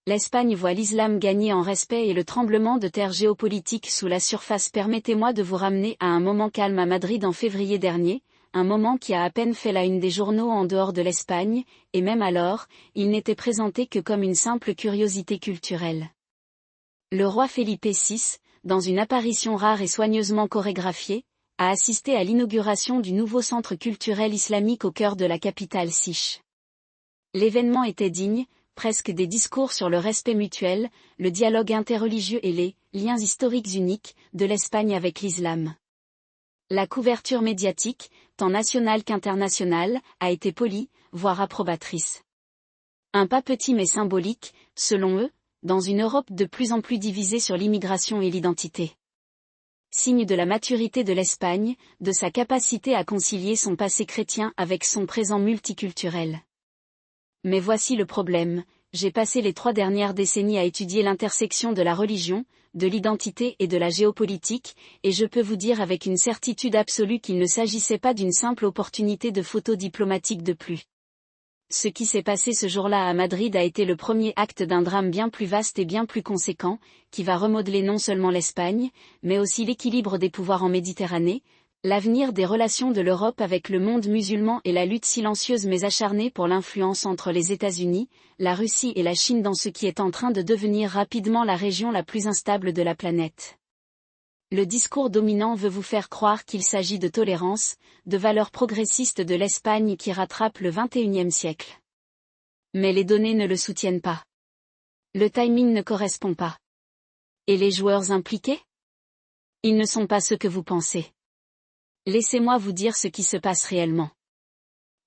L'Espagne voit l'islam gagner en respect et le tremblement de terre géopolitique sous la surface. Permettez-moi de vous ramener à un moment calme à Madrid en février dernier, un moment qui a à peine fait la une des journaux en dehors de l'Espagne, et même alors, il n'était présenté que comme une simple curiosité culturelle. Le roi Felipe VI, dans une apparition rare et soigneusement chorégraphiée, a assisté à l'inauguration du nouveau centre culturel islamique au cœur de la capitale Sich. L'événement était digne, presque des discours sur le respect mutuel, le dialogue interreligieux et les liens historiques uniques de l'Espagne avec l'islam. La couverture médiatique, tant nationale qu'internationale, a été polie, voire approbatrice. Un pas petit mais symbolique, selon eux, dans une Europe de plus en plus divisée sur l'immigration et l'identité. Signe de la maturité de l'Espagne, de sa capacité à concilier son passé chrétien avec son présent multiculturel. Mais voici le problème, j'ai passé les 3 dernières décennies à étudier l'intersection de la religion, de l'identité et de la géopolitique, et je peux vous dire avec une certitude absolue qu'il ne s'agissait pas d'une simple opportunité de photo diplomatique de plus. Ce qui s'est passé ce jour-là à Madrid a été le premier acte d'un drame bien plus vaste et bien plus conséquent, qui va remodeler non seulement l'Espagne, mais aussi l'équilibre des pouvoirs en Méditerranée, l'avenir des relations de l'Europe avec le monde musulman et la lutte silencieuse mais acharnée pour l'influence entre les États-Unis, la Russie et la Chine dans ce qui est en train de devenir rapidement la région la plus instable de la planète. Le discours dominant veut vous faire croire qu'il s'agit de tolérance, de valeurs progressistes de l'Espagne qui rattrape le XXIe siècle. Mais les données ne le soutiennent pas. Le timing ne correspond pas. Et les joueurs impliqués? Ils ne sont pas ceux que vous pensez. Laissez-moi vous dire ce qui se passe réellement.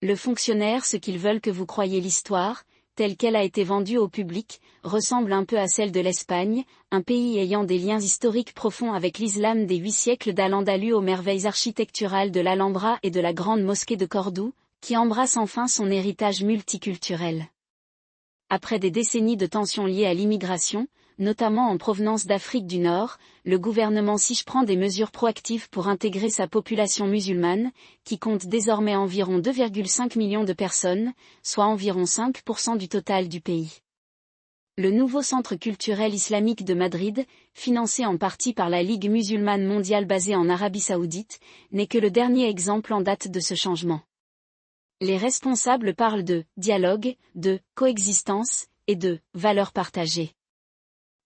Le fonctionnaire, ce qu'ils veulent que vous croyiez l'histoire, telle qu'elle a été vendue au public, ressemble un peu à celle de l'Espagne, un pays ayant des liens historiques profonds avec l'islam des 8 siècles d'Al-Andalus aux merveilles architecturales de l'Alhambra et de la grande mosquée de Cordoue, qui embrasse enfin son héritage multiculturel. Après des décennies de tensions liées à l'immigration, notamment en provenance d'Afrique du Nord, le gouvernement Sich prend des mesures proactives pour intégrer sa population musulmane, qui compte désormais environ 2,5 millions de personnes, soit environ 5% du total du pays. Le nouveau centre culturel islamique de Madrid, financé en partie par la Ligue musulmane mondiale basée en Arabie Saoudite, n'est que le dernier exemple en date de ce changement. Les responsables parlent de dialogue, de coexistence et de valeurs partagées.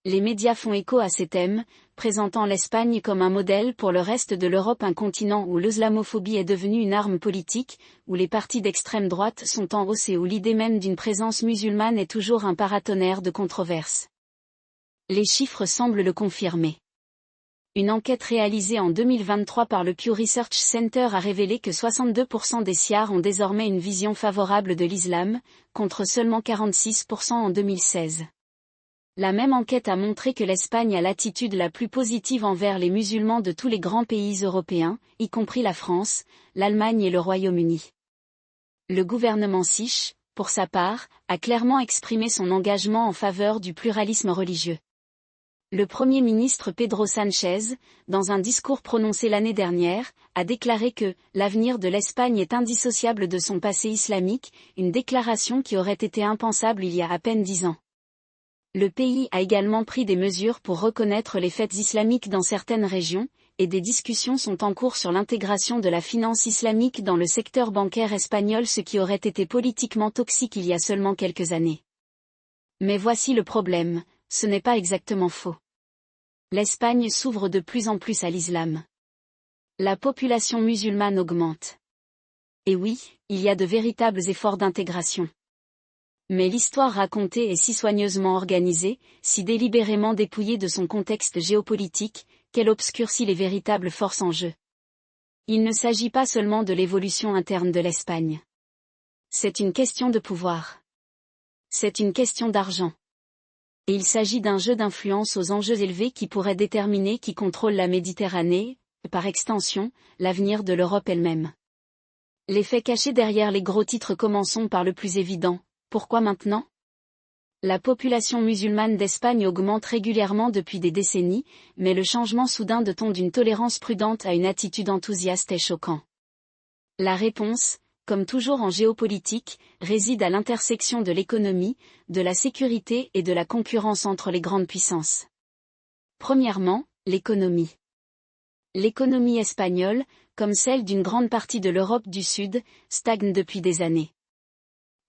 Les médias font écho à ces thèmes, présentant l'Espagne comme un modèle pour le reste de l'Europe, un continent où l'islamophobie est devenue une arme politique, où les partis d'extrême droite sont en hausse et où l'idée même d'une présence musulmane est toujours un paratonnerre de controverses. Les chiffres semblent le confirmer. Une enquête réalisée en 2023 par le Pew Research Center a révélé que 62% des Siars ont désormais une vision favorable de l'islam, contre seulement 46% en 2016. La même enquête a montré que l'Espagne a l'attitude la plus positive envers les musulmans de tous les grands pays européens, y compris la France, l'Allemagne et le Royaume-Uni. Le gouvernement Sich, pour sa part, a clairement exprimé son engagement en faveur du pluralisme religieux. Le Premier ministre Pedro Sánchez, dans un discours prononcé l'année dernière, a déclaré que « l'avenir de l'Espagne est indissociable de son passé islamique », une déclaration qui aurait été impensable il y a à peine 10 ans. Le pays a également pris des mesures pour reconnaître les fêtes islamiques dans certaines régions, et des discussions sont en cours sur l'intégration de la finance islamique dans le secteur bancaire espagnol, ce qui aurait été politiquement toxique il y a seulement quelques années. Mais voici le problème, ce n'est pas exactement faux. L'Espagne s'ouvre de plus en plus à l'islam. La population musulmane augmente. Et oui, il y a de véritables efforts d'intégration. Mais l'histoire racontée est si soigneusement organisée, si délibérément dépouillée de son contexte géopolitique, qu'elle obscurcit les véritables forces en jeu. Il ne s'agit pas seulement de l'évolution interne de l'Espagne. C'est une question de pouvoir. C'est une question d'argent. Et il s'agit d'un jeu d'influence aux enjeux élevés qui pourrait déterminer qui contrôle la Méditerranée, et par extension, l'avenir de l'Europe elle-même. Les faits cachés derrière les gros titres, commençons par le plus évident. Pourquoi maintenant? La population musulmane d'Espagne augmente régulièrement depuis des décennies, mais le changement soudain de ton d'une tolérance prudente à une attitude enthousiaste est choquant. La réponse, comme toujours en géopolitique, réside à l'intersection de l'économie, de la sécurité et de la concurrence entre les grandes puissances. Premièrement, l'économie. L'économie espagnole, comme celle d'une grande partie de l'Europe du Sud, stagne depuis des années.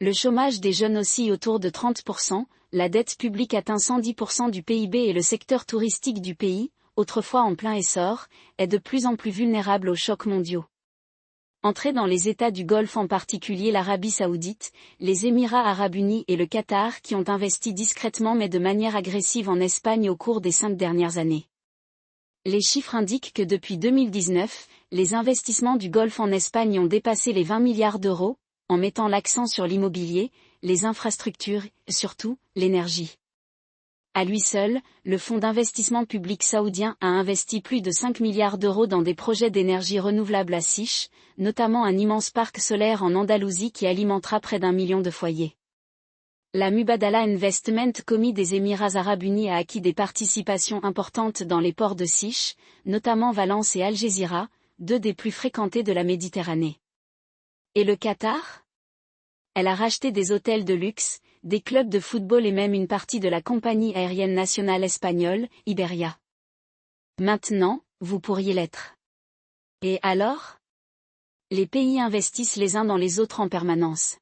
Le chômage des jeunes oscille autour de 30%, la dette publique atteint 110% du PIB et le secteur touristique du pays, autrefois en plein essor, est de plus en plus vulnérable aux chocs mondiaux. Entrés dans les États du Golfe, en particulier l'Arabie Saoudite, les Émirats Arabes Unis et le Qatar, qui ont investi discrètement mais de manière agressive en Espagne au cours des 5 dernières années. Les chiffres indiquent que depuis 2019, les investissements du Golfe en Espagne ont dépassé les 20 milliards d'euros, en mettant l'accent sur l'immobilier, les infrastructures et surtout, l'énergie. À lui seul, le fonds d'investissement public saoudien a investi plus de 5 milliards d'euros dans des projets d'énergie renouvelable à Sich, notamment un immense parc solaire en Andalousie qui alimentera près d'1 million de foyers. La Mubadala Investment Company des Émirats Arabes Unis a acquis des participations importantes dans les ports de Sich, notamment Valence et Algésiras, deux des plus fréquentés de la Méditerranée. Et le Qatar ? Elle a racheté des hôtels de luxe, des clubs de football et même une partie de la compagnie aérienne nationale espagnole, Iberia. Maintenant, vous pourriez l'être. Et alors ? Les pays investissent les uns dans les autres en permanence.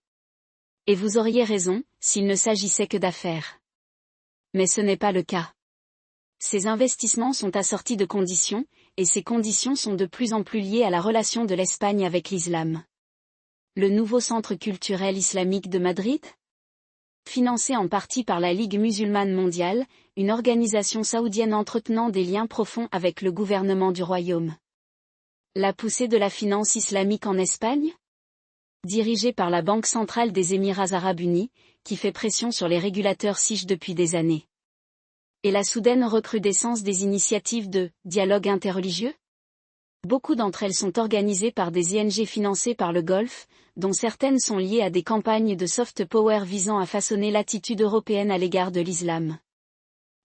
Et vous auriez raison, s'il ne s'agissait que d'affaires. Mais ce n'est pas le cas. Ces investissements sont assortis de conditions, et ces conditions sont de plus en plus liées à la relation de l'Espagne avec l'islam. Le nouveau centre culturel islamique de Madrid ? Financé en partie par la Ligue musulmane mondiale, une organisation saoudienne entretenant des liens profonds avec le gouvernement du royaume. La poussée de la finance islamique en Espagne ? Dirigée par la Banque centrale des Émirats Arabes Unis, qui fait pression sur les régulateurs siches depuis des années. Et la soudaine recrudescence des initiatives de « dialogue interreligieux » ? Beaucoup d'entre elles sont organisées par des ONG financées par le Golfe, dont certaines sont liées à des campagnes de soft power visant à façonner l'attitude européenne à l'égard de l'islam.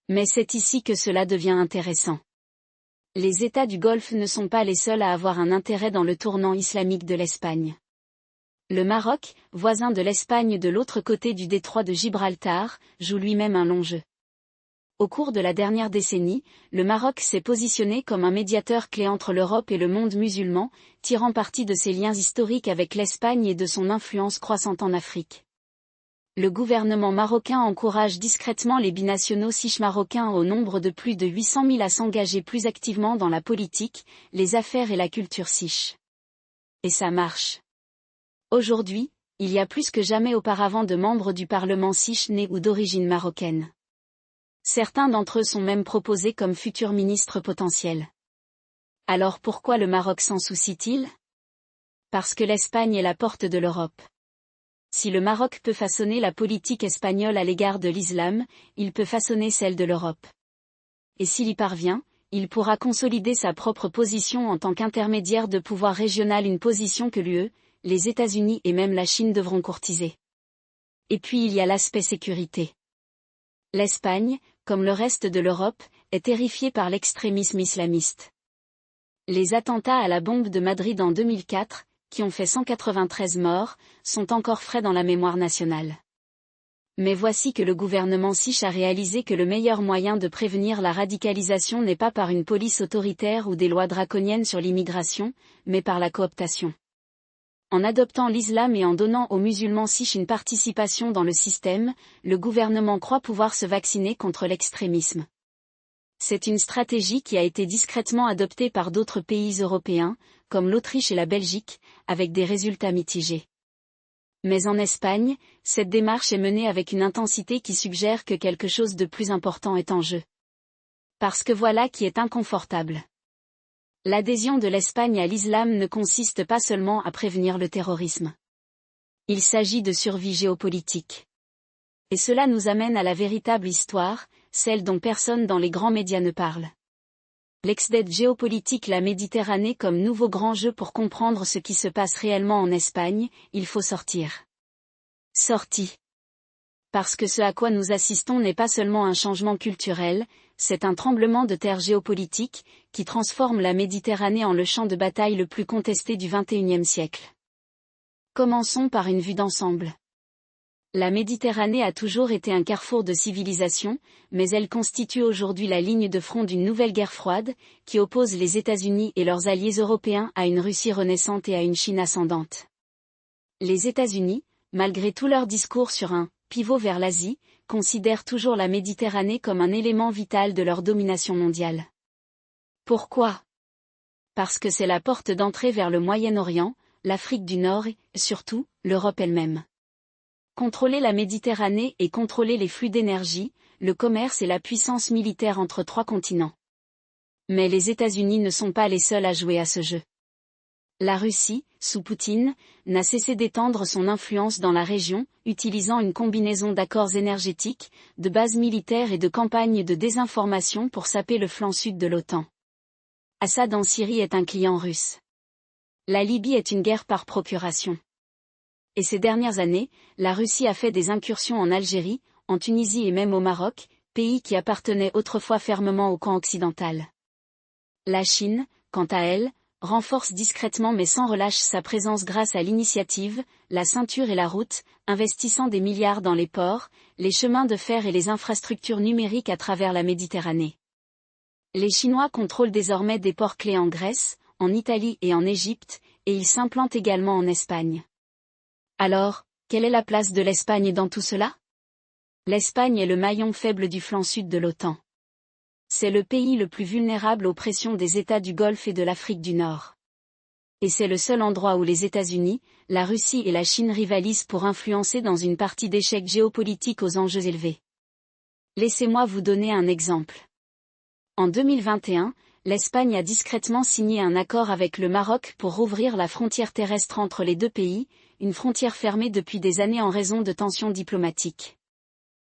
Mais c'est ici que cela devient intéressant. Les États du Golfe ne sont pas les seuls à avoir un intérêt dans le tournant islamique de l'Espagne. Le Maroc, voisin de l'Espagne de l'autre côté du détroit de Gibraltar, joue lui-même un long jeu. Au cours de la dernière décennie, le Maroc s'est positionné comme un médiateur clé entre l'Europe et le monde musulman, tirant parti de ses liens historiques avec l'Espagne et de son influence croissante en Afrique. Le gouvernement marocain encourage discrètement les binationaux siches marocains au nombre de plus de 800 000 à s'engager plus activement dans la politique, les affaires et la culture siche. Et ça marche. Aujourd'hui, il y a plus que jamais auparavant de membres du Parlement siche nés ou d'origine marocaine. Certains d'entre eux sont même proposés comme futurs ministres potentiels. Alors pourquoi le Maroc s'en soucie-t-il ? Parce que l'Espagne est la porte de l'Europe. Si le Maroc peut façonner la politique espagnole à l'égard de l'islam, il peut façonner celle de l'Europe. Et s'il y parvient, il pourra consolider sa propre position en tant qu'intermédiaire de pouvoir régional, une position que l'UE, les États-Unis et même la Chine devront courtiser. Et puis il y a l'aspect sécurité. L'Espagne, comme le reste de l'Europe, est terrifiée par l'extrémisme islamiste. Les attentats à la bombe de Madrid en 2004, qui ont fait 193 morts, sont encore frais dans la mémoire nationale. Mais voici que le gouvernement siche a réalisé que le meilleur moyen de prévenir la radicalisation n'est pas par une police autoritaire ou des lois draconiennes sur l'immigration, mais par la cooptation. En adoptant l'islam et en donnant aux musulmans siches une participation dans le système, le gouvernement croit pouvoir se vacciner contre l'extrémisme. C'est une stratégie qui a été discrètement adoptée par d'autres pays européens, comme l'Autriche et la Belgique, avec des résultats mitigés. Mais en Espagne, cette démarche est menée avec une intensité qui suggère que quelque chose de plus important est en jeu. Parce que voilà qui est inconfortable. L'adhésion de l'Espagne à l'islam ne consiste pas seulement à prévenir le terrorisme. Il s'agit de survie géopolitique. Et cela nous amène à la véritable histoire, celle dont personne dans les grands médias ne parle. L'ex-dette géopolitique, la Méditerranée comme nouveau grand jeu. Pour comprendre ce qui se passe réellement en Espagne, il faut sortir. Sortie. Parce que ce à quoi nous assistons n'est pas seulement un changement culturel, c'est un tremblement de terre géopolitique, qui transforme la Méditerranée en le champ de bataille le plus contesté du XXIe siècle. Commençons par une vue d'ensemble. La Méditerranée a toujours été un carrefour de civilisation, mais elle constitue aujourd'hui la ligne de front d'une nouvelle guerre froide, qui oppose les États-Unis et leurs alliés européens à une Russie renaissante et à une Chine ascendante. Les États-Unis, malgré tout leur discours sur un « pivot vers l'Asie », considèrent toujours la Méditerranée comme un élément vital de leur domination mondiale. Pourquoi ? Parce que c'est la porte d'entrée vers le Moyen-Orient, l'Afrique du Nord et, surtout, l'Europe elle-même. Contrôler la Méditerranée et contrôler les flux d'énergie, le commerce et la puissance militaire entre trois continents. Mais les États-Unis ne sont pas les seuls à jouer à ce jeu. La Russie, sous Poutine, n'a cessé d'étendre son influence dans la région, utilisant une combinaison d'accords énergétiques, de bases militaires et de campagnes de désinformation pour saper le flanc sud de l'OTAN. Assad en Syrie est un client russe. La Libye est une guerre par procuration. Et ces dernières années, la Russie a fait des incursions en Algérie, en Tunisie et même au Maroc, pays qui appartenaient autrefois fermement au camp occidental. La Chine, quant à elle, renforce discrètement mais sans relâche sa présence grâce à l'initiative, la ceinture et la route, investissant des milliards dans les ports, les chemins de fer et les infrastructures numériques à travers la Méditerranée. Les Chinois contrôlent désormais des ports clés en Grèce, en Italie et en Égypte, et ils s'implantent également en Espagne. Alors, quelle est la place de l'Espagne dans tout cela ? L'Espagne est le maillon faible du flanc sud de l'OTAN. C'est le pays le plus vulnérable aux pressions des États du Golfe et de l'Afrique du Nord. Et c'est le seul endroit où les États-Unis, la Russie et la Chine rivalisent pour influencer dans une partie d'échecs géopolitiques aux enjeux élevés. Laissez-moi vous donner un exemple. En 2021, l'Espagne a discrètement signé un accord avec le Maroc pour rouvrir la frontière terrestre entre les deux pays, une frontière fermée depuis des années en raison de tensions diplomatiques.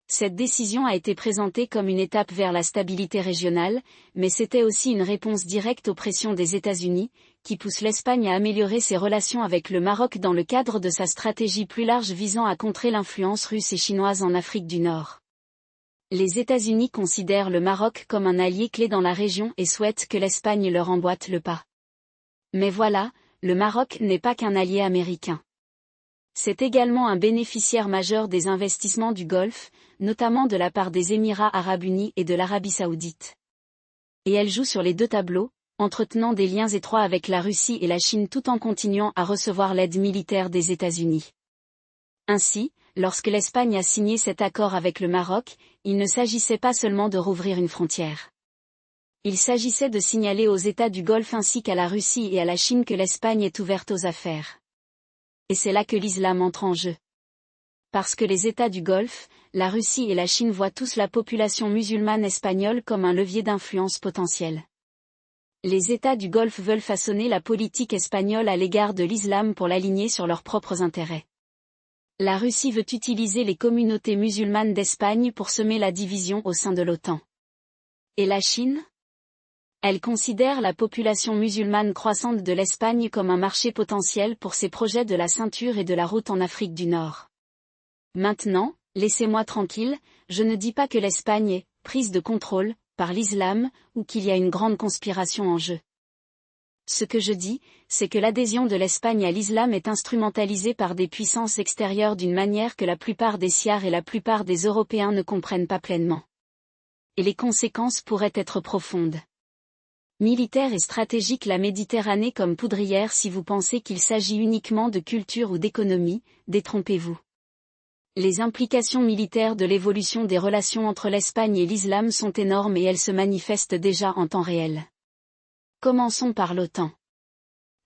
Cette décision a été présentée comme une étape vers la stabilité régionale, mais c'était aussi une réponse directe aux pressions des États-Unis, qui poussent l'Espagne à améliorer ses relations avec le Maroc dans le cadre de sa stratégie plus large visant à contrer l'influence russe et chinoise en Afrique du Nord. Les États-Unis considèrent le Maroc comme un allié clé dans la région et souhaitent que l'Espagne leur emboîte le pas. Mais voilà, le Maroc n'est pas qu'un allié américain. C'est également un bénéficiaire majeur des investissements du Golfe, notamment de la part des Émirats arabes unis et de l'Arabie saoudite. Et elle joue sur les deux tableaux, entretenant des liens étroits avec la Russie et la Chine tout en continuant à recevoir l'aide militaire des États-Unis. Ainsi, lorsque l'Espagne a signé cet accord avec le Maroc, il ne s'agissait pas seulement de rouvrir une frontière. Il s'agissait de signaler aux États du Golfe ainsi qu'à la Russie et à la Chine que l'Espagne est ouverte aux affaires. Et c'est là que l'islam entre en jeu. Parce que les États du Golfe, la Russie et la Chine voient tous la population musulmane espagnole comme un levier d'influence potentiel. Les États du Golfe veulent façonner la politique espagnole à l'égard de l'islam pour l'aligner sur leurs propres intérêts. La Russie veut utiliser les communautés musulmanes d'Espagne pour semer la division au sein de l'OTAN. Et la Chine ? Elle considère la population musulmane croissante de l'Espagne comme un marché potentiel pour ses projets de la ceinture et de la route en Afrique du Nord. Maintenant, laissez-moi tranquille, je ne dis pas que l'Espagne est prise de contrôle par l'islam ou qu'il y a une grande conspiration en jeu. Ce que je dis, c'est que l'adhésion de l'Espagne à l'islam est instrumentalisée par des puissances extérieures d'une manière que la plupart des Siars et la plupart des Européens ne comprennent pas pleinement. Et les conséquences pourraient être profondes. Militaire et stratégique, la Méditerranée comme poudrière. Si vous pensez qu'il s'agit uniquement de culture ou d'économie, détrompez-vous. Les implications militaires de l'évolution des relations entre l'Espagne et l'islam sont énormes et elles se manifestent déjà en temps réel. Commençons par l'OTAN.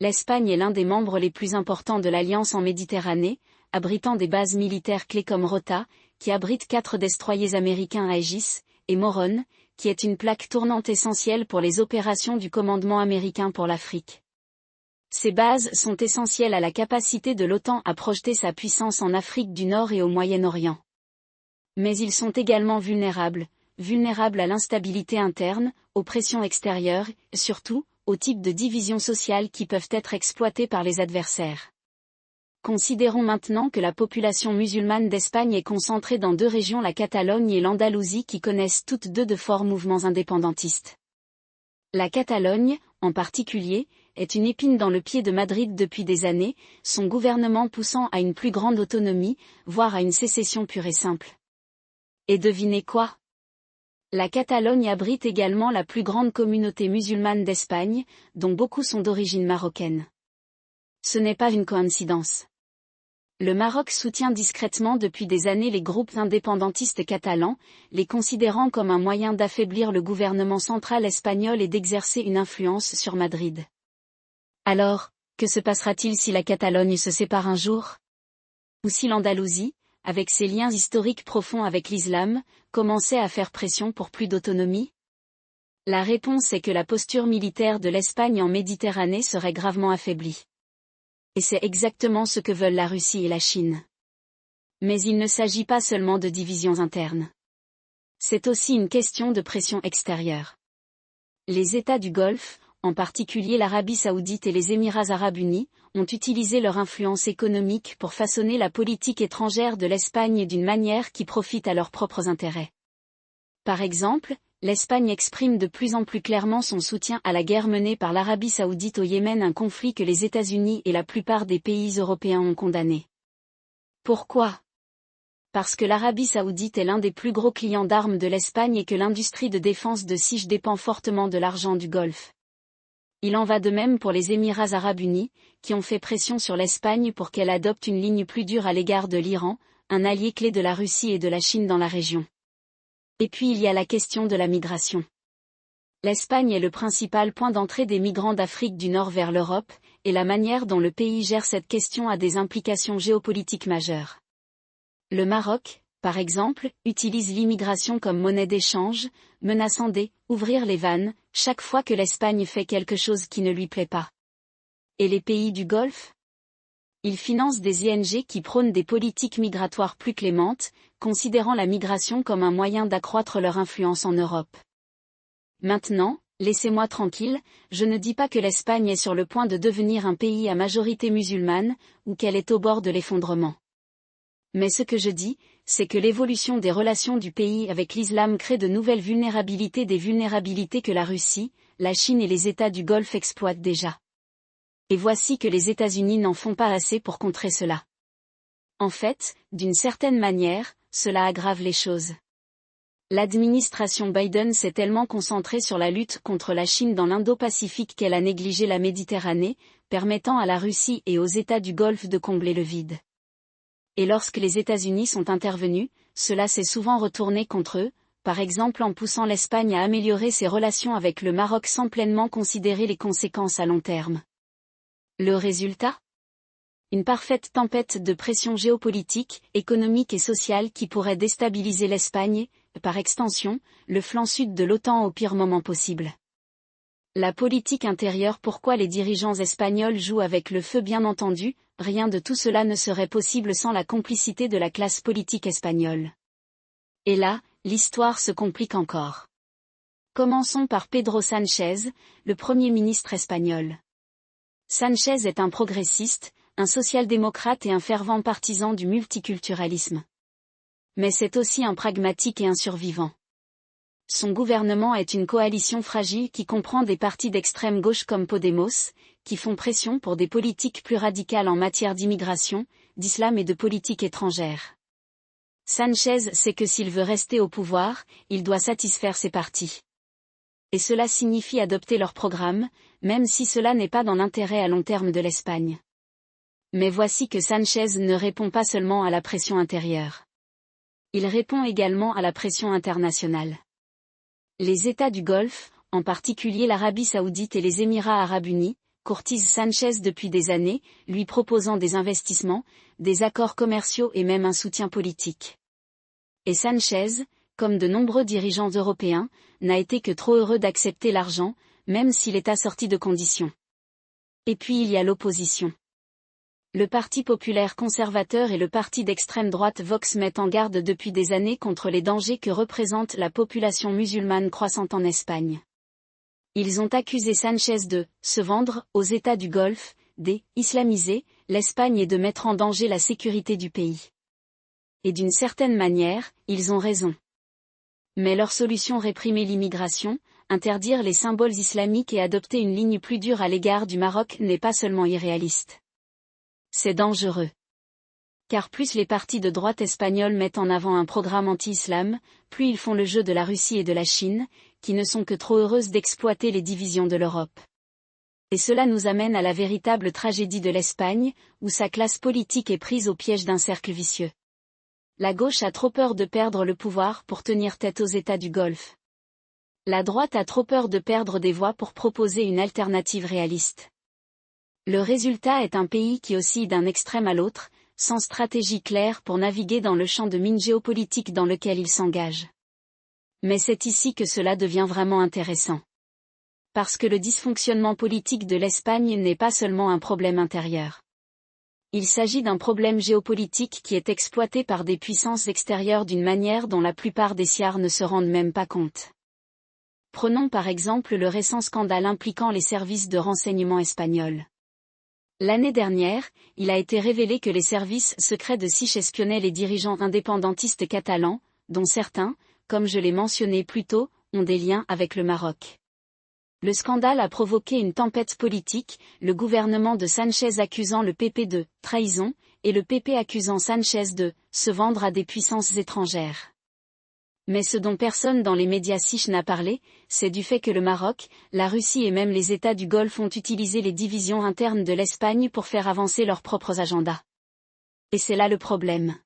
L'Espagne est l'un des membres les plus importants de l'Alliance en Méditerranée, abritant des bases militaires clés comme Rota, qui abrite 4 destroyers américains Aegis, et Morón, qui est une plaque tournante essentielle pour les opérations du commandement américain pour l'Afrique. Ces bases sont essentielles à la capacité de l'OTAN à projeter sa puissance en Afrique du Nord et au Moyen-Orient. Mais ils sont également vulnérables à l'instabilité interne, aux pressions extérieures, et surtout, au type de divisions sociales qui peuvent être exploitées par les adversaires. Considérons maintenant que la population musulmane d'Espagne est concentrée dans 2 régions, la Catalogne et l'Andalousie, qui connaissent toutes 2 de forts mouvements indépendantistes. La Catalogne, en particulier, est une épine dans le pied de Madrid depuis des années, son gouvernement poussant à une plus grande autonomie, voire à une sécession pure et simple. Et devinez quoi? La Catalogne abrite également la plus grande communauté musulmane d'Espagne, dont beaucoup sont d'origine marocaine. Ce n'est pas une coïncidence. Le Maroc soutient discrètement depuis des années les groupes indépendantistes catalans, les considérant comme un moyen d'affaiblir le gouvernement central espagnol et d'exercer une influence sur Madrid. Alors, que se passera-t-il si la Catalogne se sépare un jour? Ou si l'Andalousie, avec ses liens historiques profonds avec l'islam, commençait à faire pression pour plus d'autonomie? La réponse est que la posture militaire de l'Espagne en Méditerranée serait gravement affaiblie. Et c'est exactement ce que veulent la Russie et la Chine. Mais il ne s'agit pas seulement de divisions internes. C'est aussi une question de pression extérieure. Les États du Golfe, en particulier l'Arabie Saoudite et les Émirats Arabes Unis, ont utilisé leur influence économique pour façonner la politique étrangère de l'Espagne d'une manière qui profite à leurs propres intérêts. Par exemple, l'Espagne exprime de plus en plus clairement son soutien à la guerre menée par l'Arabie Saoudite au Yémen, un conflit que les États-Unis et la plupart des pays européens ont condamné. Pourquoi? Parce que l'Arabie Saoudite est l'un des plus gros clients d'armes de l'Espagne et que l'industrie de défense de Sij dépend fortement de l'argent du Golfe. Il en va de même pour les Émirats Arabes Unis, qui ont fait pression sur l'Espagne pour qu'elle adopte une ligne plus dure à l'égard de l'Iran, un allié clé de la Russie et de la Chine dans la région. Et puis il y a la question de la migration. L'Espagne est le principal point d'entrée des migrants d'Afrique du Nord vers l'Europe, et la manière dont le pays gère cette question a des implications géopolitiques majeures. Le Maroc, par exemple, utilise l'immigration comme monnaie d'échange, menaçant d'ouvrir les vannes chaque fois que l'Espagne fait quelque chose qui ne lui plaît pas. Et les pays du Golfe? Ils financent des ONG qui prônent des politiques migratoires plus clémentes, considérant la migration comme un moyen d'accroître leur influence en Europe. Maintenant, laissez-moi tranquille, je ne dis pas que l'Espagne est sur le point de devenir un pays à majorité musulmane, ou qu'elle est au bord de l'effondrement. Mais ce que je dis, c'est que l'évolution des relations du pays avec l'islam crée de nouvelles vulnérabilités, des vulnérabilités que la Russie, la Chine et les États du Golfe exploitent déjà. Et voici que les États-Unis n'en font pas assez pour contrer cela. En fait, d'une certaine manière, cela aggrave les choses. L'administration Biden s'est tellement concentrée sur la lutte contre la Chine dans l'Indo-Pacifique qu'elle a négligé la Méditerranée, permettant à la Russie et aux États du Golfe de combler le vide. Et lorsque les États-Unis sont intervenus, cela s'est souvent retourné contre eux, par exemple en poussant l'Espagne à améliorer ses relations avec le Maroc sans pleinement considérer les conséquences à long terme. Le résultat? Une parfaite tempête de pression géopolitique, économique et sociale qui pourrait déstabiliser l'Espagne, et, par extension, le flanc sud de l'OTAN au pire moment possible. La politique intérieure. Pourquoi les dirigeants espagnols jouent avec le feu? Bien entendu, rien de tout cela ne serait possible sans la complicité de la classe politique espagnole. Et là, l'histoire se complique encore. Commençons par Pedro Sánchez, le Premier ministre espagnol. Sánchez est un progressiste, un social-démocrate et un fervent partisan du multiculturalisme. Mais c'est aussi un pragmatique et un survivant. Son gouvernement est une coalition fragile qui comprend des partis d'extrême gauche comme Podemos, qui font pression pour des politiques plus radicales en matière d'immigration, d'islam et de politique étrangère. Sánchez sait que s'il veut rester au pouvoir, il doit satisfaire ces partis. Et cela signifie adopter leur programme, même si cela n'est pas dans l'intérêt à long terme de l'Espagne. Mais voici que Sánchez ne répond pas seulement à la pression intérieure. Il répond également à la pression internationale. Les États du Golfe, en particulier l'Arabie Saoudite et les Émirats Arabes Unis, courtisent Sánchez depuis des années, lui proposant des investissements, des accords commerciaux et même un soutien politique. Et Sánchez, comme de nombreux dirigeants européens, n'a été que trop heureux d'accepter l'argent, même s'il est assorti de conditions. Et puis il y a l'opposition. Le Parti populaire conservateur et le parti d'extrême droite Vox mettent en garde depuis des années contre les dangers que représente la population musulmane croissante en Espagne. Ils ont accusé Sánchez de se vendre aux États du Golfe, d'islamiser l'Espagne et de mettre en danger la sécurité du pays. Et d'une certaine manière, ils ont raison. Mais leur solution réprimer l'immigration, interdire les symboles islamiques et adopter une ligne plus dure à l'égard du Maroc n'est pas seulement irréaliste. C'est dangereux. Car plus les partis de droite espagnols mettent en avant un programme anti-islam, plus ils font le jeu de la Russie et de la Chine, qui ne sont que trop heureuses d'exploiter les divisions de l'Europe. Et cela nous amène à la véritable tragédie de l'Espagne, où sa classe politique est prise au piège d'un cercle vicieux. La gauche a trop peur de perdre le pouvoir pour tenir tête aux États du Golfe. La droite a trop peur de perdre des voix pour proposer une alternative réaliste. Le résultat est un pays qui oscille d'un extrême à l'autre, sans stratégie claire pour naviguer dans le champ de mine géopolitique dans lequel il s'engage. Mais c'est ici que cela devient vraiment intéressant. Parce que le dysfonctionnement politique de l'Espagne n'est pas seulement un problème intérieur. Il s'agit d'un problème géopolitique qui est exploité par des puissances extérieures d'une manière dont la plupart des siards ne se rendent même pas compte. Prenons par exemple le récent scandale impliquant les services de renseignement espagnols. L'année dernière, il a été révélé que les services secrets de SIS espionnaient les dirigeants indépendantistes catalans, dont certains, comme je l'ai mentionné plus tôt, ont des liens avec le Maroc. Le scandale a provoqué une tempête politique, le gouvernement de Sánchez accusant le PP de « trahison » et le PP accusant Sánchez de « se vendre à des puissances étrangères ». Mais ce dont personne dans les médias SIS n'a parlé, c'est du fait que le Maroc, la Russie et même les États du Golfe ont utilisé les divisions internes de l'Espagne pour faire avancer leurs propres agendas. Et c'est là le problème.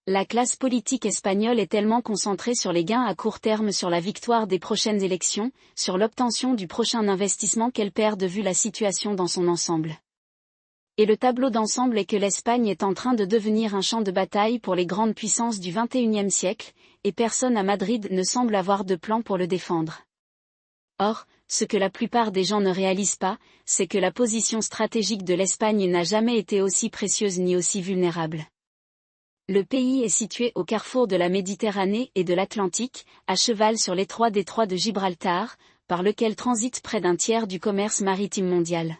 La classe politique espagnole est tellement concentrée sur les gains à court terme sur la victoire des prochaines élections, sur l'obtention du prochain investissement qu'elle perd de vue la situation dans son ensemble. Et le tableau d'ensemble est que l'Espagne est en train de devenir un champ de bataille pour les grandes puissances du XXIe siècle, et personne à Madrid ne semble avoir de plan pour le défendre. Or, ce que la plupart des gens ne réalisent pas, c'est que la position stratégique de l'Espagne n'a jamais été aussi précieuse ni aussi vulnérable. Le pays est situé au carrefour de la Méditerranée et de l'Atlantique, à cheval sur l'étroit détroit de Gibraltar, par lequel transite près d'un tiers du commerce maritime mondial.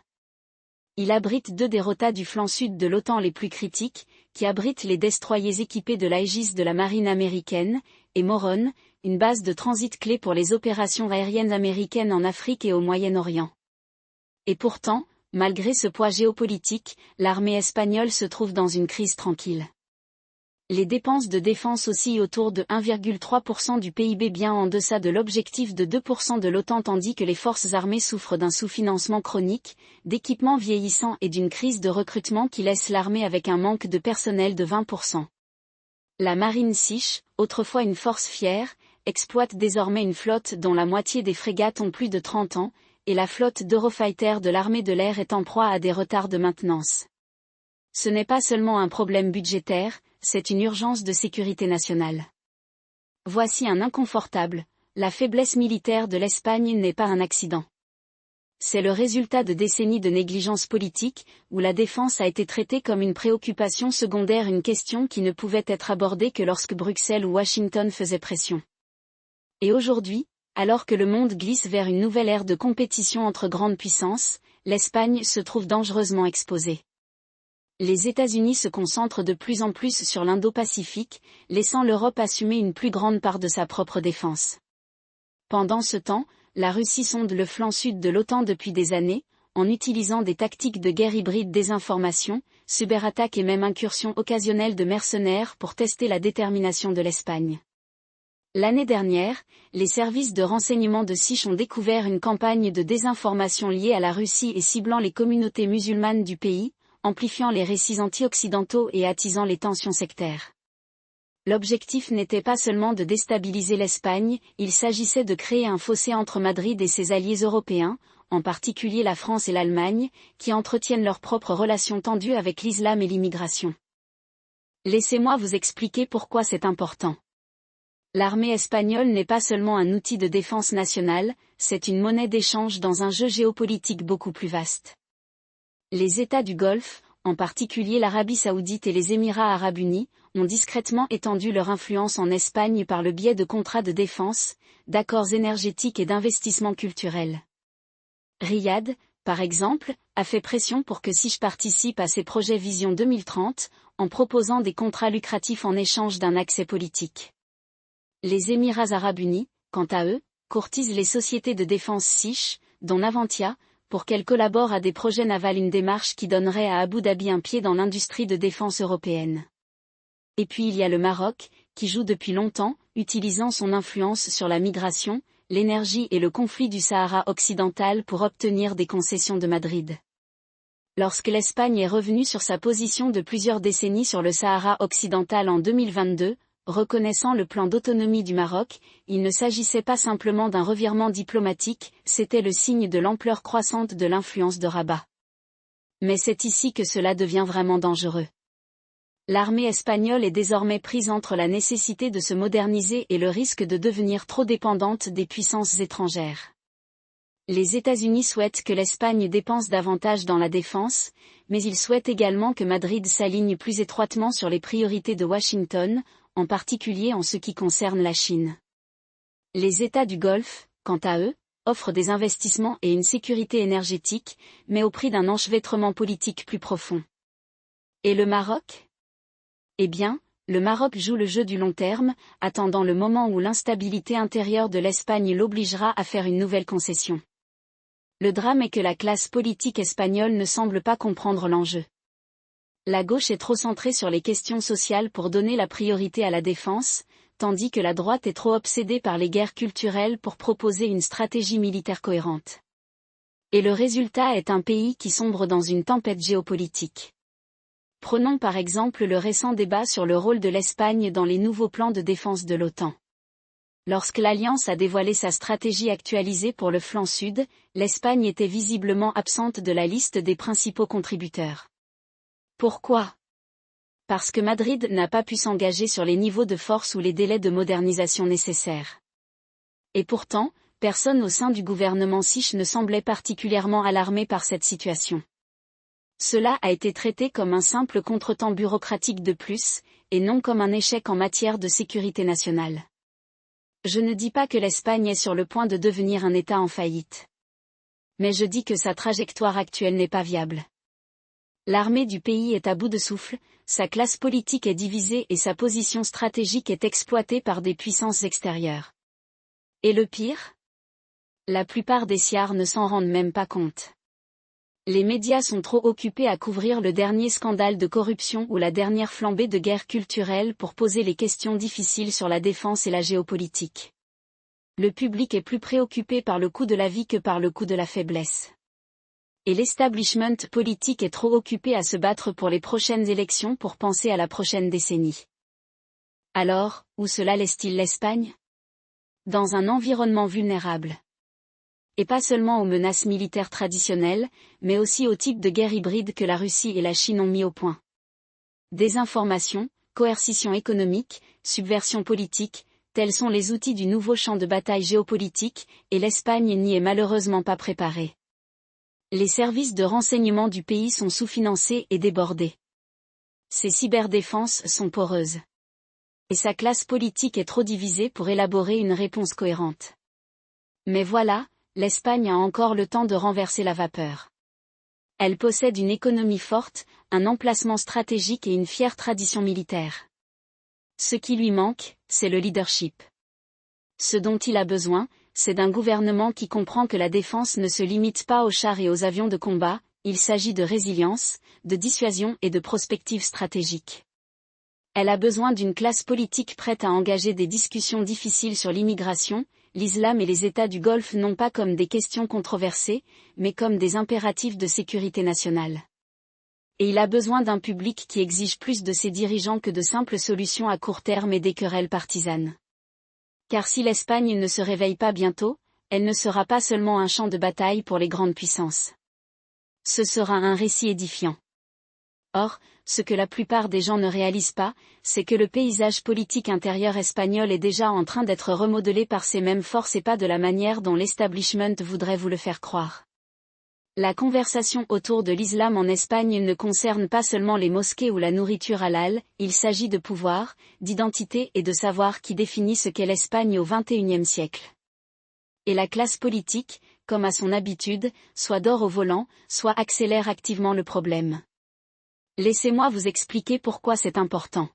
Il abrite deux des rotas du flanc sud de l'OTAN les plus critiques, qui abritent les destroyers équipés de l'Aegis de la marine américaine, et Morón, une base de transit clé pour les opérations aériennes américaines en Afrique et au Moyen-Orient. Et pourtant, malgré ce poids géopolitique, l'armée espagnole se trouve dans une crise tranquille. Les dépenses de défense oscillent autour de 1,3% du PIB, bien en deçà de l'objectif de 2% de l'OTAN, tandis que les forces armées souffrent d'un sous-financement chronique, d'équipements vieillissants et d'une crise de recrutement qui laisse l'armée avec un manque de personnel de 20%. La marine SIS, autrefois une force fière, exploite désormais une flotte dont la moitié des frégates ont plus de 30 ans, et la flotte d'Eurofighter de l'armée de l'air est en proie à des retards de maintenance. Ce n'est pas seulement un problème budgétaire, c'est une urgence de sécurité nationale. Voici un inconfortable, la faiblesse militaire de l'Espagne n'est pas un accident. C'est le résultat de décennies de négligence politique, où la défense a été traitée comme une préoccupation secondaire, une question qui ne pouvait être abordée que lorsque Bruxelles ou Washington faisaient pression. Et aujourd'hui, alors que le monde glisse vers une nouvelle ère de compétition entre grandes puissances, l'Espagne se trouve dangereusement exposée. Les États-Unis se concentrent de plus en plus sur l'Indo-Pacifique, laissant l'Europe assumer une plus grande part de sa propre défense. Pendant ce temps, la Russie sonde le flanc sud de l'OTAN depuis des années, en utilisant des tactiques de guerre hybride, désinformation, cyberattaques et même incursions occasionnelles de mercenaires pour tester la détermination de l'Espagne. L'année dernière, les services de renseignement de SIS ont découvert une campagne de désinformation liée à la Russie et ciblant les communautés musulmanes du pays, amplifiant les récits anti-occidentaux et attisant les tensions sectaires. L'objectif n'était pas seulement de déstabiliser l'Espagne, il s'agissait de créer un fossé entre Madrid et ses alliés européens, en particulier la France et l'Allemagne, qui entretiennent leurs propres relations tendues avec l'islam et l'immigration. Laissez-moi vous expliquer pourquoi c'est important. L'armée espagnole n'est pas seulement un outil de défense nationale, c'est une monnaie d'échange dans un jeu géopolitique beaucoup plus vaste. Les États du Golfe, en particulier l'Arabie saoudite et les Émirats arabes unis, ont discrètement étendu leur influence en Espagne par le biais de contrats de défense, d'accords énergétiques et d'investissements culturels. Riyad, par exemple, a fait pression pour que SIS participe à ses projets Vision 2030, en proposant des contrats lucratifs en échange d'un accès politique. Les Émirats arabes unis, quant à eux, courtise les sociétés de défense SICH, dont Navantia, pour qu'elles collaborent à des projets navals, une démarche qui donnerait à Abu Dhabi un pied dans l'industrie de défense européenne. Et puis il y a le Maroc, qui joue depuis longtemps, utilisant son influence sur la migration, l'énergie et le conflit du Sahara occidental pour obtenir des concessions de Madrid. Lorsque l'Espagne est revenue sur sa position de plusieurs décennies sur le Sahara occidental en 2022, reconnaissant le plan d'autonomie du Maroc, il ne s'agissait pas simplement d'un revirement diplomatique, c'était le signe de l'ampleur croissante de l'influence de Rabat. Mais c'est ici que cela devient vraiment dangereux. L'armée espagnole est désormais prise entre la nécessité de se moderniser et le risque de devenir trop dépendante des puissances étrangères. Les États-Unis souhaitent que l'Espagne dépense davantage dans la défense, mais ils souhaitent également que Madrid s'aligne plus étroitement sur les priorités de Washington, en particulier en ce qui concerne la Chine. Les États du Golfe, quant à eux, offrent des investissements et une sécurité énergétique, mais au prix d'un enchevêtrement politique plus profond. Et le Maroc ? Eh bien, le Maroc joue le jeu du long terme, attendant le moment où l'instabilité intérieure de l'Espagne l'obligera à faire une nouvelle concession. Le drame est que la classe politique espagnole ne semble pas comprendre l'enjeu. La gauche est trop centrée sur les questions sociales pour donner la priorité à la défense, tandis que la droite est trop obsédée par les guerres culturelles pour proposer une stratégie militaire cohérente. Et le résultat est un pays qui sombre dans une tempête géopolitique. Prenons par exemple le récent débat sur le rôle de l'Espagne dans les nouveaux plans de défense de l'OTAN. Lorsque l'Alliance a dévoilé sa stratégie actualisée pour le flanc sud, l'Espagne était visiblement absente de la liste des principaux contributeurs. Pourquoi ? Parce que Madrid n'a pas pu s'engager sur les niveaux de force ou les délais de modernisation nécessaires. Et pourtant, personne au sein du gouvernement SICH ne semblait particulièrement alarmé par cette situation. Cela a été traité comme un simple contretemps bureaucratique de plus, et non comme un échec en matière de sécurité nationale. Je ne dis pas que l'Espagne est sur le point de devenir un État en faillite. Mais je dis que sa trajectoire actuelle n'est pas viable. L'armée du pays est à bout de souffle, sa classe politique est divisée et sa position stratégique est exploitée par des puissances extérieures. Et le pire ? La plupart des siards ne s'en rendent même pas compte. Les médias sont trop occupés à couvrir le dernier scandale de corruption ou la dernière flambée de guerre culturelle pour poser les questions difficiles sur la défense et la géopolitique. Le public est plus préoccupé par le coût de la vie que par le coût de la faiblesse. Et l'establishment politique est trop occupé à se battre pour les prochaines élections pour penser à la prochaine décennie. Alors, où cela laisse-t-il l'Espagne ? Dans un environnement vulnérable. Et pas seulement aux menaces militaires traditionnelles, mais aussi au type de guerre hybride que la Russie et la Chine ont mis au point. Désinformation, coercition économique, subversion politique, tels sont les outils du nouveau champ de bataille géopolitique, et l'Espagne n'y est malheureusement pas préparée. Les services de renseignement du pays sont sous-financés et débordés. Ses cyberdéfenses sont poreuses. Et sa classe politique est trop divisée pour élaborer une réponse cohérente. Mais voilà, l'Espagne a encore le temps de renverser la vapeur. Elle possède une économie forte, un emplacement stratégique et une fière tradition militaire. Ce qui lui manque, c'est le leadership. Ce dont il a besoin, c'est d'un gouvernement qui comprend que la défense ne se limite pas aux chars et aux avions de combat, il s'agit de résilience, de dissuasion et de prospective stratégique. Elle a besoin d'une classe politique prête à engager des discussions difficiles sur l'immigration, l'islam et les États du Golfe non pas comme des questions controversées, mais comme des impératifs de sécurité nationale. Et il a besoin d'un public qui exige plus de ses dirigeants que de simples solutions à court terme et des querelles partisanes. Car si l'Espagne ne se réveille pas bientôt, elle ne sera pas seulement un champ de bataille pour les grandes puissances. Ce sera un récit édifiant. Or, ce que la plupart des gens ne réalisent pas, c'est que le paysage politique intérieur espagnol est déjà en train d'être remodelé par ces mêmes forces et pas de la manière dont l'establishment voudrait vous le faire croire. La conversation autour de l'islam en Espagne ne concerne pas seulement les mosquées ou la nourriture halal, il s'agit de pouvoir, d'identité et de savoir qui définit ce qu'est l'Espagne au XXIe siècle. Et la classe politique, comme à son habitude, soit dort au volant, soit accélère activement le problème. Laissez-moi vous expliquer pourquoi c'est important.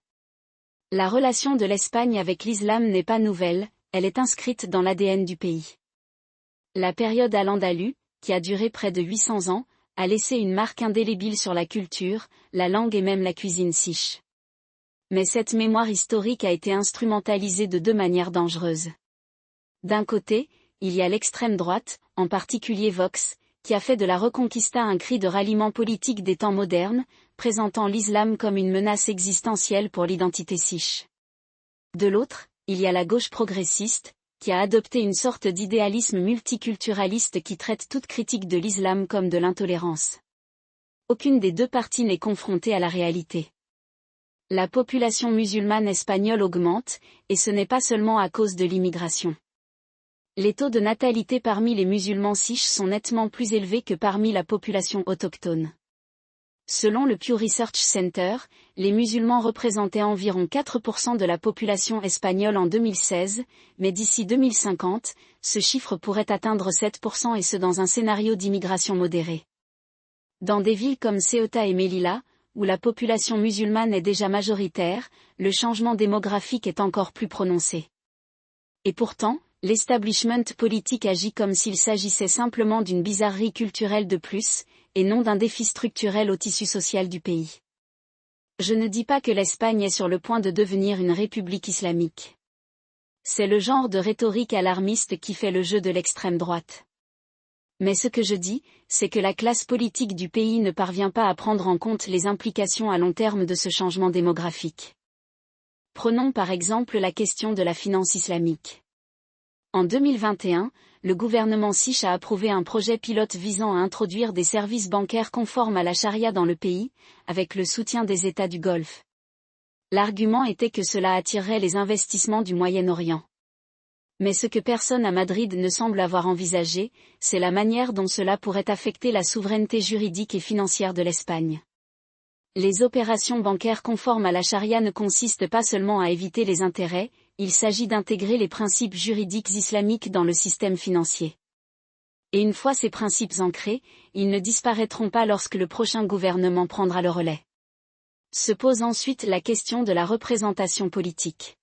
La relation de l'Espagne avec l'islam n'est pas nouvelle, elle est inscrite dans l'ADN du pays. La période Al-Andalus, qui a duré près de 800 ans, a laissé une marque indélébile sur la culture, la langue et même la cuisine siche. Mais cette mémoire historique a été instrumentalisée de deux manières dangereuses. D'un côté, il y a l'extrême droite, en particulier Vox, qui a fait de la Reconquista un cri de ralliement politique des temps modernes, présentant l'islam comme une menace existentielle pour l'identité siche. De l'autre, il y a la gauche progressiste, qui a adopté une sorte d'idéalisme multiculturaliste qui traite toute critique de l'islam comme de l'intolérance. Aucune des deux parties n'est confrontée à la réalité. La population musulmane espagnole augmente, et ce n'est pas seulement à cause de l'immigration. Les taux de natalité parmi les musulmans siches sont nettement plus élevés que parmi la population autochtone. Selon le Pew Research Center, les musulmans représentaient environ 4% de la population espagnole en 2016, mais d'ici 2050, ce chiffre pourrait atteindre 7% et ce dans un scénario d'immigration modérée. Dans des villes comme Ceuta et Melilla, où la population musulmane est déjà majoritaire, le changement démographique est encore plus prononcé. Et pourtant, l'establishment politique agit comme s'il s'agissait simplement d'une bizarrerie culturelle de plus, et non d'un défi structurel au tissu social du pays. Je ne dis pas que l'Espagne est sur le point de devenir une république islamique. C'est le genre de rhétorique alarmiste qui fait le jeu de l'extrême droite. Mais ce que je dis, c'est que la classe politique du pays ne parvient pas à prendre en compte les implications à long terme de ce changement démographique. Prenons par exemple la question de la finance islamique. En 2021, le gouvernement siche a approuvé un projet pilote visant à introduire des services bancaires conformes à la charia dans le pays, avec le soutien des États du Golfe. L'argument était que cela attirerait les investissements du Moyen-Orient. Mais ce que personne à Madrid ne semble avoir envisagé, c'est la manière dont cela pourrait affecter la souveraineté juridique et financière de l'Espagne. Les opérations bancaires conformes à la charia ne consistent pas seulement à éviter les intérêts, il s'agit d'intégrer les principes juridiques islamiques dans le système financier. Et une fois ces principes ancrés, ils ne disparaîtront pas lorsque le prochain gouvernement prendra le relais. Se pose ensuite la question de la représentation politique.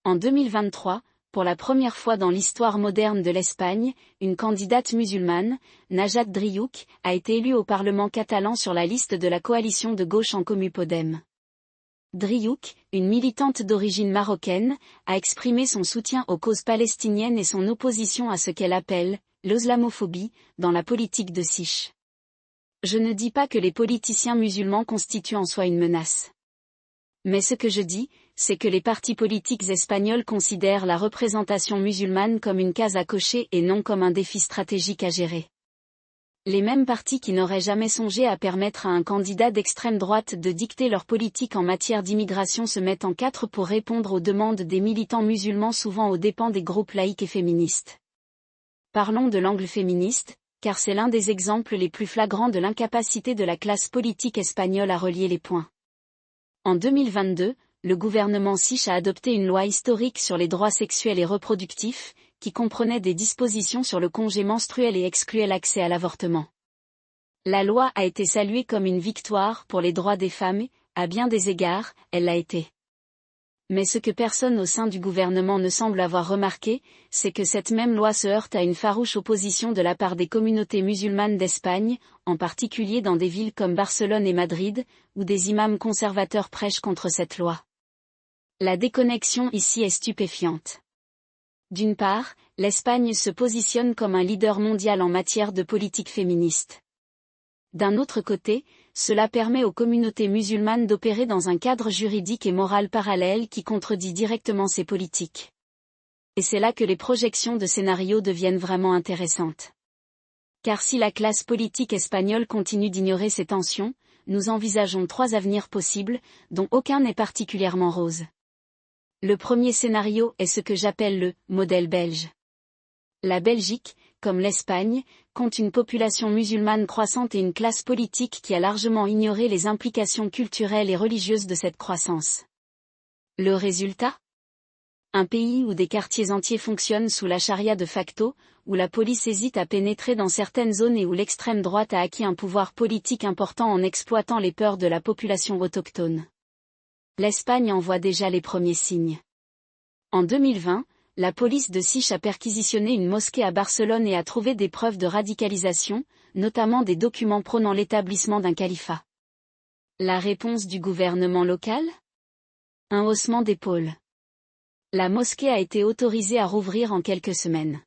En 2023, pour la première fois dans l'histoire moderne de l'Espagne, une candidate musulmane, Najat Driouch, a été élue au Parlement catalan sur la liste de la coalition de gauche En Comú Podem. Driouch, une militante d'origine marocaine, a exprimé son soutien aux causes palestiniennes et son opposition à ce qu'elle appelle l'islamophobie dans la politique de Siche. Je ne dis pas que les politiciens musulmans constituent en soi une menace. Mais ce que je dis, c'est que les partis politiques espagnols considèrent la représentation musulmane comme une case à cocher et non comme un défi stratégique à gérer. Les mêmes partis qui n'auraient jamais songé à permettre à un candidat d'extrême droite de dicter leur politique en matière d'immigration se mettent en quatre pour répondre aux demandes des militants musulmans souvent aux dépens des groupes laïques et féministes. Parlons de l'angle féministe, car c'est l'un des exemples les plus flagrants de l'incapacité de la classe politique espagnole à relier les points. En 2022, le gouvernement siche a adopté une loi historique sur les droits sexuels et reproductifs, qui comprenait des dispositions sur le congé menstruel et excluait l'accès à l'avortement. La loi a été saluée comme une victoire pour les droits des femmes, à bien des égards, elle l'a été. Mais ce que personne au sein du gouvernement ne semble avoir remarqué, c'est que cette même loi se heurte à une farouche opposition de la part des communautés musulmanes d'Espagne, en particulier dans des villes comme Barcelone et Madrid, où des imams conservateurs prêchent contre cette loi. La déconnexion ici est stupéfiante. D'une part, l'Espagne se positionne comme un leader mondial en matière de politique féministe. D'un autre côté, cela permet aux communautés musulmanes d'opérer dans un cadre juridique et moral parallèle qui contredit directement ces politiques. Et c'est là que les projections de scénarios deviennent vraiment intéressantes. Car si la classe politique espagnole continue d'ignorer ces tensions, nous envisageons trois avenirs possibles, dont aucun n'est particulièrement rose. Le premier scénario est ce que j'appelle le « modèle belge ». La Belgique, comme l'Espagne, compte une population musulmane croissante et une classe politique qui a largement ignoré les implications culturelles et religieuses de cette croissance. Le résultat ? Un pays où des quartiers entiers fonctionnent sous la charia de facto, où la police hésite à pénétrer dans certaines zones et où l'extrême droite a acquis un pouvoir politique important en exploitant les peurs de la population autochtone. L'Espagne en voit déjà les premiers signes. En 2020, la police de Sich a perquisitionné une mosquée à Barcelone et a trouvé des preuves de radicalisation, notamment des documents prônant l'établissement d'un califat. La réponse du gouvernement local ? Un haussement d'épaules. La mosquée a été autorisée à rouvrir en quelques semaines.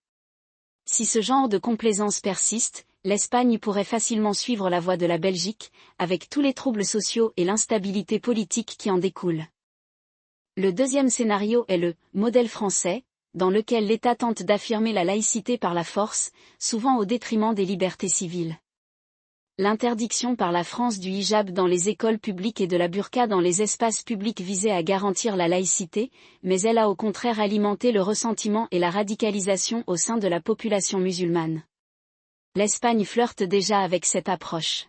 Si ce genre de complaisance persiste, l'Espagne pourrait facilement suivre la voie de la Belgique, avec tous les troubles sociaux et l'instabilité politique qui en découlent. Le deuxième scénario est le « modèle français », dans lequel l'État tente d'affirmer la laïcité par la force, souvent au détriment des libertés civiles. L'interdiction par la France du hijab dans les écoles publiques et de la burqa dans les espaces publics visait à garantir la laïcité, mais elle a au contraire alimenté le ressentiment et la radicalisation au sein de la population musulmane. L'Espagne flirte déjà avec cette approche.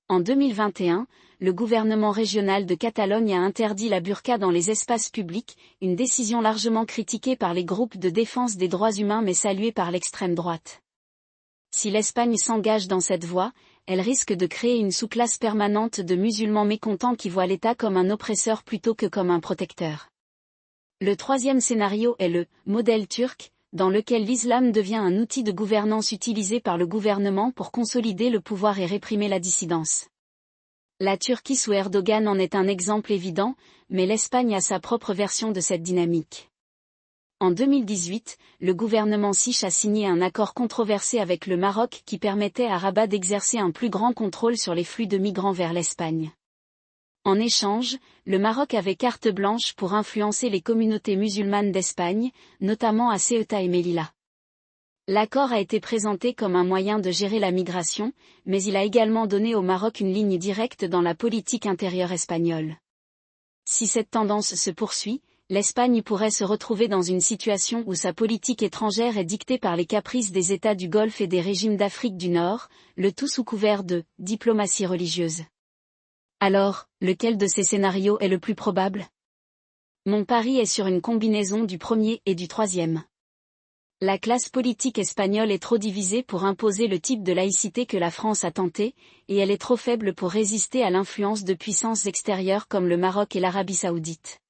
En 2021, le gouvernement régional de Catalogne a interdit la burqa dans les espaces publics, une décision largement critiquée par les groupes de défense des droits humains mais saluée par l'extrême droite. Si l'Espagne s'engage dans cette voie, elle risque de créer une sous-classe permanente de musulmans mécontents qui voient l'État comme un oppresseur plutôt que comme un protecteur. Le troisième scénario est le « modèle turc », dans lequel l'islam devient un outil de gouvernance utilisé par le gouvernement pour consolider le pouvoir et réprimer la dissidence. La Turquie sous Erdogan en est un exemple évident, mais l'Espagne a sa propre version de cette dynamique. En 2018, le gouvernement Sich a signé un accord controversé avec le Maroc qui permettait à Rabat d'exercer un plus grand contrôle sur les flux de migrants vers l'Espagne. En échange, le Maroc avait carte blanche pour influencer les communautés musulmanes d'Espagne, notamment à Ceuta et Melilla. L'accord a été présenté comme un moyen de gérer la migration, mais il a également donné au Maroc une ligne directe dans la politique intérieure espagnole. Si cette tendance se poursuit, l'Espagne pourrait se retrouver dans une situation où sa politique étrangère est dictée par les caprices des États du Golfe et des régimes d'Afrique du Nord, le tout sous couvert de « diplomatie religieuse ». Alors, lequel de ces scénarios est le plus probable ? Mon pari est sur une combinaison du premier et du troisième. La classe politique espagnole est trop divisée pour imposer le type de laïcité que la France a tenté, et elle est trop faible pour résister à l'influence de puissances extérieures comme le Maroc et l'Arabie saoudite.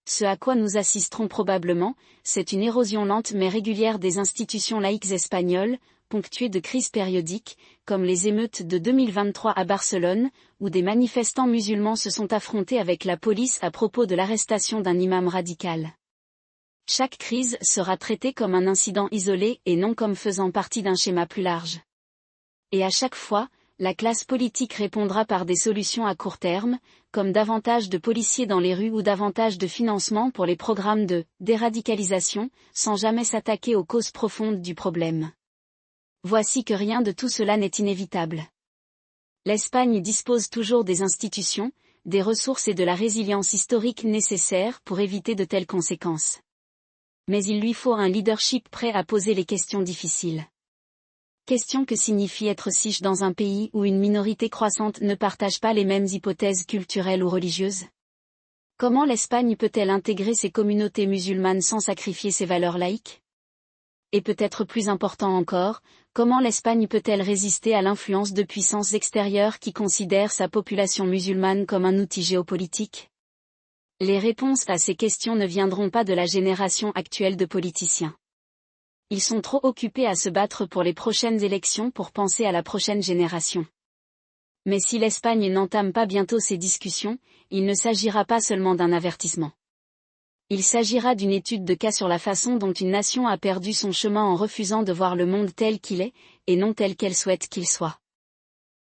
Ce à quoi nous assisterons probablement, c'est une érosion lente mais régulière des institutions laïques espagnoles, ponctuée de crises périodiques, comme les émeutes de 2023 à Barcelone, où des manifestants musulmans se sont affrontés avec la police à propos de l'arrestation d'un imam radical. Chaque crise sera traitée comme un incident isolé et non comme faisant partie d'un schéma plus large. Et à chaque fois, la classe politique répondra par des solutions à court terme, comme davantage de policiers dans les rues ou davantage de financement pour les programmes de déradicalisation, sans jamais s'attaquer aux causes profondes du problème. Voici que rien de tout cela n'est inévitable. L'Espagne dispose toujours des institutions, des ressources et de la résilience historique nécessaires pour éviter de telles conséquences. Mais il lui faut un leadership prêt à poser les questions difficiles. Question que signifie être Sich dans un pays où une minorité croissante ne partage pas les mêmes hypothèses culturelles ou religieuses ? Comment l'Espagne peut-elle intégrer ses communautés musulmanes sans sacrifier ses valeurs laïques ? Et peut-être plus important encore, comment l'Espagne peut-elle résister à l'influence de puissances extérieures qui considèrent sa population musulmane comme un outil géopolitique ? Les réponses à ces questions ne viendront pas de la génération actuelle de politiciens. Ils sont trop occupés à se battre pour les prochaines élections pour penser à la prochaine génération. Mais si l'Espagne n'entame pas bientôt ces discussions, il ne s'agira pas seulement d'un avertissement. Il s'agira d'une étude de cas sur la façon dont une nation a perdu son chemin en refusant de voir le monde tel qu'il est, et non tel qu'elle souhaite qu'il soit.